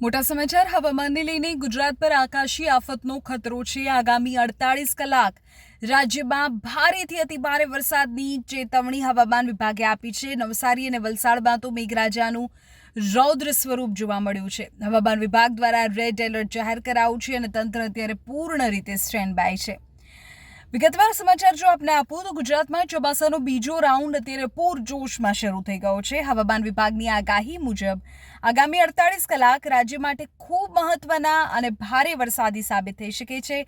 મોટા સમાચાર હવામાનને લઈને ગુજરાત પર આકાશી આફતનો ખતરો છે। આગામી 48 કલાક રાજ્યમાં ભારેથી અતિભારે વરસાદની ચેતવણી હવામાન વિભાગે આપી છે। નવસારી અને વલસાડમાં તો મેઘરાજાનું રૌદ્ર સ્વરૂપ જોવા મળ્યું છે। હવામાન વિભાગ દ્વારા રેડ એલર્ટ જાહેર કરાયું છે અને તંત્ર અત્યારે પૂર્ણ રીતે સ્ટેન્ડ બાય છે। વિગતવાર સમાચાર જો આપને આપું તો ગુજરાતમાં ચોમાસાનો બીજો રાઉન્ડ અત્યારે પૂરજોશમાં શરૂ થઈ ગયો છે। હવામાન વિભાગની આગાહી મુજબ આગામી 48 કલાક રાજ્ય માટે ખૂબ મહત્વના અને ભારે વરસાદી સાબિત થઈ શકે છે।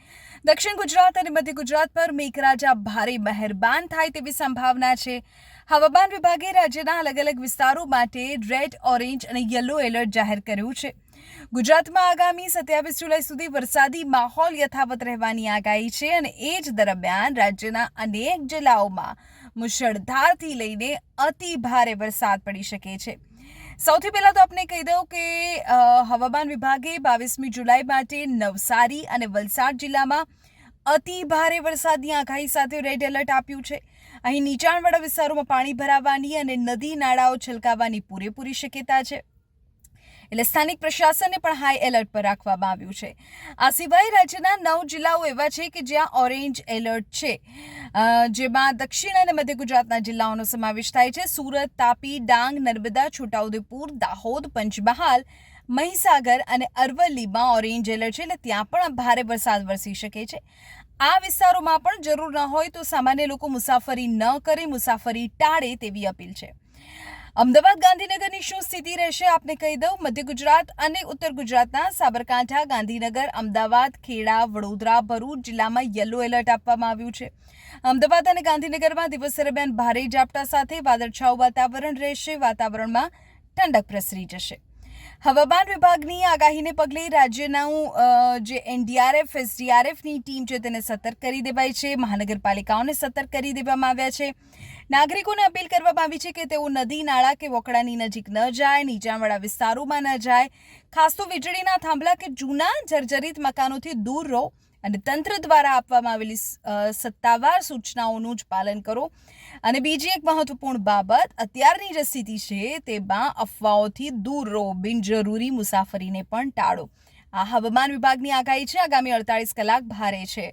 દક્ષિણ ગુજરાત અને મધ્ય ગુજરાત પર મેઘરાજા ભારે મહેરબાન થાય તેવી સંભાવના છે। હવામાન વિભાગે રાજ્યના અલગ અલગ વિસ્તારો માટે રેડ, ઓરેન્જ અને યલો એલર્ટ જાહેર કર્યું છે। ગુજરાતમાં આગામી 27 જુલાઈ સુધી વરસાદી માહોલ યથાવત રહેવાની આગાહી છે અને એ જ દરમિયાન રાજ્યના અનેક જિલ્લાઓમાં મુશળધારથી લઈને અતિ ભારે વરસાદ પડી શકે છે। સૌથી પહેલાં તો આપણે કહી દઉં કે હવામાન વિભાગે 22મી જુલાઈ માટે નવસારી અને વલસાડ જિલ્લામાં અતિ ભારે વરસાદની આગાહી સાથે રેડ એલર્ટ આપ્યું છે। અહીં નીચાણવાળા વિસ્તારોમાં પાણી ભરાવાની અને નદી નાળાઓ છલકાવાની પૂરેપૂરી શક્યતા છે, એટલે સ્થાનિક પ્રશાસનને પણ હાઈ એલર્ટ પર રાખવામાં આવ્યું છે। આ સિવાય રાજ્યના 9 જિલ્લાઓ એવા છે કે જ્યાં ઓરેન્જ એલર્ટ છે, જેમાં દક્ષિણ અને મધ્ય ગુજરાતના જિલ્લાઓનો સમાવેશ થાય છે। સુરત, તાપી, ડાંગ, નર્મદા, છોટાઉદેપુર, દાહોદ, પંચમહાલ, મહીસાગર અને અરવલ્લીમાં ઓરેન્જ એલર્ટ છે, એટલે ત્યાં પણ ભારે વરસાદ વરસી શકે છે। આ વિસ્તારોમાં પણ જરૂર ન હોય તો સામાન્ય લોકો મુસાફરી ન કરે, મુસાફરી ટાળે તેવી અપીલ છે। અમદાવાદ, ગાંધીનગરની શું સ્થિતિ રહેશે આપને કહી દઉં। મધ્ય ગુજરાત અને ઉત્તર ગુજરાતના સાબરકાંઠા, ગાંધીનગર, અમદાવાદ, ખેડા, વડોદરા, ભરૂચ જિલ્લામાં યલો એલર્ટ આપવામાં આવ્યું છે। અમદાવાદ અને ગાંધીનગરમાં દિવસ દરમિયાન ભારે ઝાપટા સાથે વાદળછાયું વાતાવરણ રહેશે। વાતાવરણમાં ઠંડક પ્રસરી જશે। હવામાન વિભાગની આગાહીને પગલે રાજ્યનું જે એનડીઆરએફ, એસડીઆરએફની ટીમ છે તેને સતર્ક કરી દેવાઈ છે। મહાનગરપાલિકાઓને સતર્ક કરી દેવામાં આવ્યા છે। નાગરિકોને અપીલ કરવામાં આવી છે કે તેઓ નદી, નાળા કે વોકડાની નજીક ન જાય, નીચાણવાળા વિસ્તારોમાં ન જાય, ખાસ તો વીજળીના થાંભલા કે જૂના જર્જરિત મકાનોથી દૂર રહો અને તંત્ર દ્વારા આપવામાં આવેલી સત્તાવાર સૂચનાઓનું જ પાલન કરો। અને બીજી એક મહત્વપૂર્ણ બાબત, અત્યારની જે સ્થિતિ છે તેમાં અફવાઓથી દૂર રહો, બિનજરૂરી મુસાફરીને પણ ટાળો। આ હવામાન વિભાગની આગાહી છે। આગામી 48 કલાક ભારે છે।